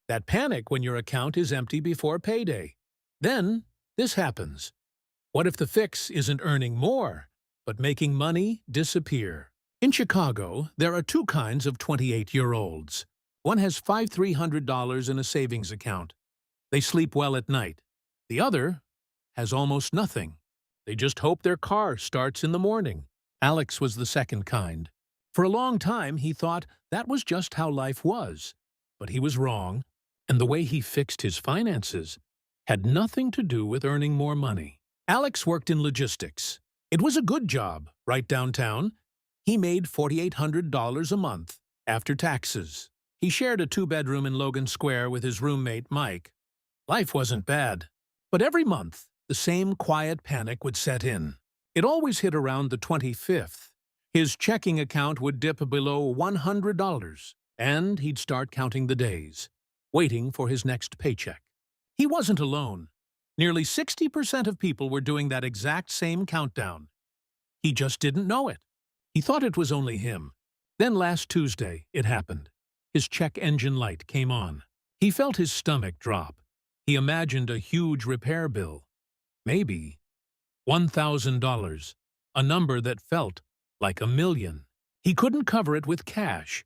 That panic when your account is empty before payday. Then, this happens. What if the fix isn't earning more, but making money disappear? In Chicago, there are two kinds of 28-year-olds. One has $5,300 in a savings account. They sleep well at night. The other has almost nothing. They just hope their car starts in the morning. Alex was the second kind. For a long time, he thought that was just how life was. But he was wrong, and the way he fixed his finances had nothing to do with earning more money. Alex worked in logistics. It was a good job, right downtown. He made $4,800 a month after taxes. He shared a two-bedroom in Logan Square with his roommate, Mike. Life wasn't bad. But every month, the same quiet panic would set in. It always hit around the 25th. His checking account would dip below $100, and he'd start counting the days, waiting for his next paycheck. He wasn't alone. Nearly 60% of people were doing that exact same countdown. He just didn't know it. He thought it was only him. Then last Tuesday, it happened. His check engine light came on. He felt his stomach drop. He imagined a huge repair bill. Maybe $1,000, a number that felt like $1 million. He couldn't cover it with cash.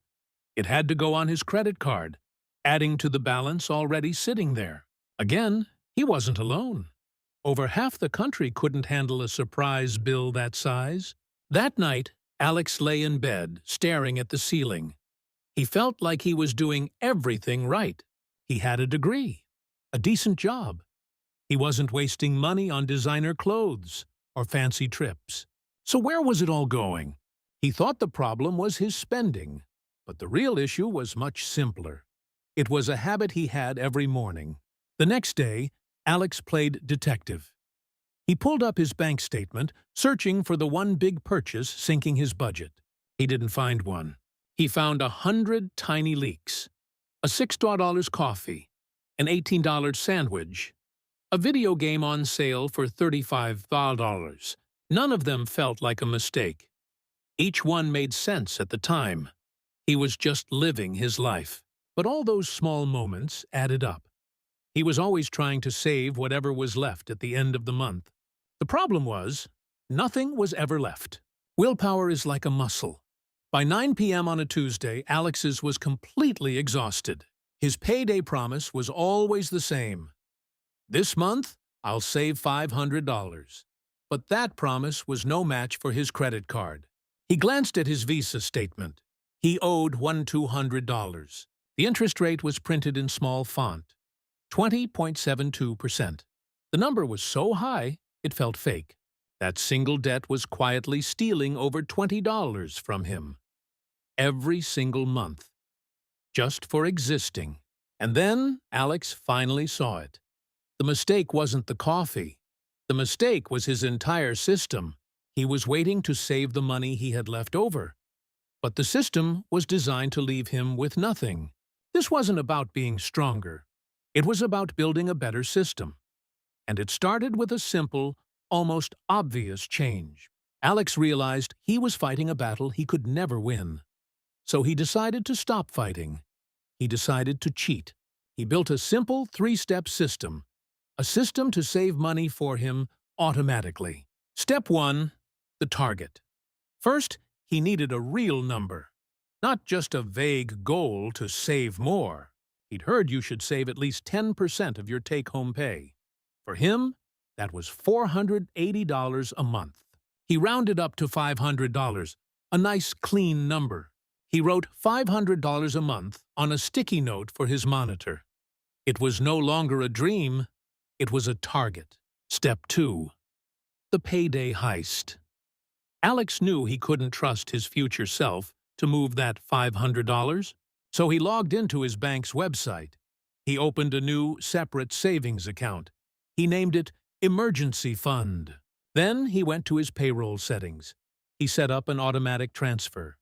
It had to go on his credit card, adding to the balance already sitting there. Again, he wasn't alone. Over half the country couldn't handle a surprise bill that size. That night, Alex lay in bed, staring at the ceiling. He felt like he was doing everything right. He had a degree, a decent job. He wasn't wasting money on designer clothes or fancy trips. So where was it all going? He thought the problem was his spending, but the real issue was much simpler. It was a habit he had every morning. The next day, Alex played detective. He pulled up his bank statement, searching for the one big purchase sinking his budget. He didn't find one. He found 100 tiny leaks. A $6 coffee, an $18 sandwich, a video game on sale for $35. None of them felt like a mistake. Each one made sense at the time. He was just living his life. But all those small moments added up. He was always trying to save whatever was left at the end of the month. The problem was, nothing was ever left. Willpower is like a muscle. By 9 p.m. on a Tuesday, Alex's was completely exhausted. His payday promise was always the same. This month, I'll save $500. But that promise was no match for his credit card. He glanced at his Visa statement. He owed $200. The interest rate was printed in small font, 20.72%. The number was so high, it felt fake. That single debt was quietly stealing over $20 from him. Every single month. Just for existing. And then Alex finally saw it. The mistake wasn't the coffee. The mistake was his entire system. He was waiting to save the money he had left over. But the system was designed to leave him with nothing. This wasn't about being stronger. It was about building a better system. And it started with a simple, almost obvious change. Alex realized he was fighting a battle he could never win. So he decided to stop fighting. He decided to cheat. He built a simple three-step system. A system to save money for him automatically. Step 1. The target. First, he needed a real number. Not just a vague goal to save more. He'd heard you should save at least 10% of your take-home pay. For him, that was $480 a month. He rounded up to $500, a nice, clean number. He wrote $500 a month on a sticky note for his monitor. It was no longer a dream, it was a target. Step 2. The Payday Heist. Alex knew he couldn't trust his future self to move that $500, so he logged into his bank's website. He opened a new, separate savings account. He named it Emergency Fund. Then he went to his payroll settings. He set up an automatic transfer.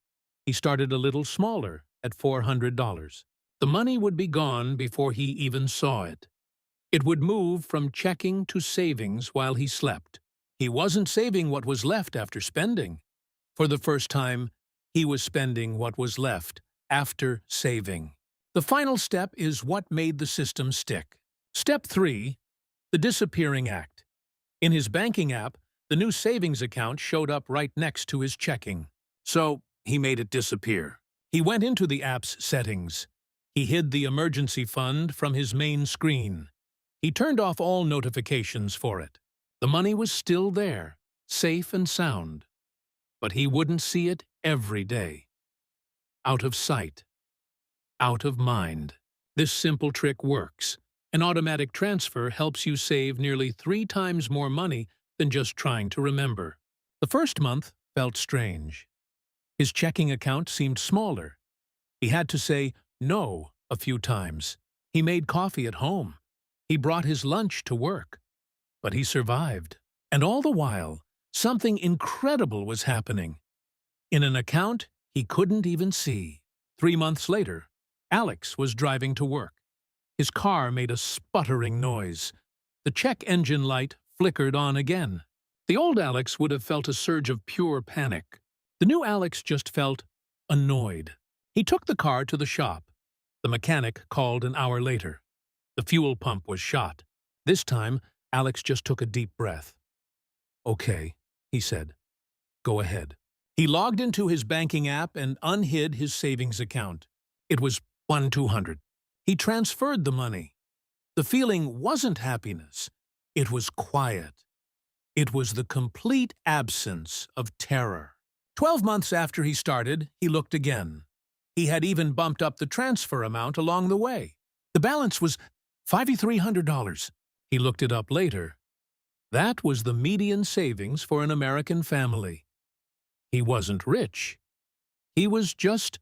He started a little smaller, at $400. The money would be gone before he even saw it. It would move from checking to savings while he slept. He wasn't saving what was left after spending. For the first time, he was spending what was left after saving. The final step is what made the system stick. Step 3. The disappearing act. In his banking app, the new savings account showed up right next to his checking. So, he made it disappear. He went into the app's settings. He hid the emergency fund from his main screen. He turned off all notifications for it. The money was still there, safe and sound. But he wouldn't see it every day. Out of sight. Out of mind. This simple trick works. An automatic transfer helps you save nearly 3 times more money than just trying to remember. The first month felt strange. His checking account seemed smaller. He had to say no a few times. He made coffee at home. He brought his lunch to work. But he survived. And all the while, something incredible was happening. In an account he couldn't even see. 3 months later, Alex was driving to work. His car made a sputtering noise. The check engine light flickered on again. The old Alex would have felt a surge of pure panic. The new Alex just felt annoyed. He took the car to the shop. The mechanic called an hour later. The fuel pump was shot. This time, Alex just took a deep breath. "Okay," he said. "Go ahead." He logged into his banking app and unhid his savings account. It was 1,200. He transferred the money. The feeling wasn't happiness. It was quiet. It was the complete absence of terror. 12 months after he started, he looked again. He had even bumped up the transfer amount along the way. The balance was $5,300. He looked it up later. That was the median savings for an American family. He wasn't rich. He was just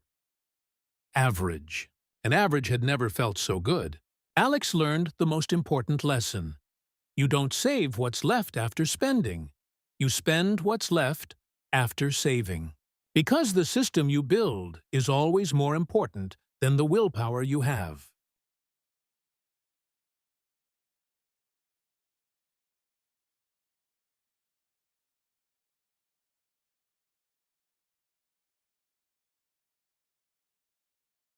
average. And average had never felt so good. Alex learned the most important lesson. You don't save what's left after spending. You spend what's left after saving. Because the system you build is always more important than the willpower you have.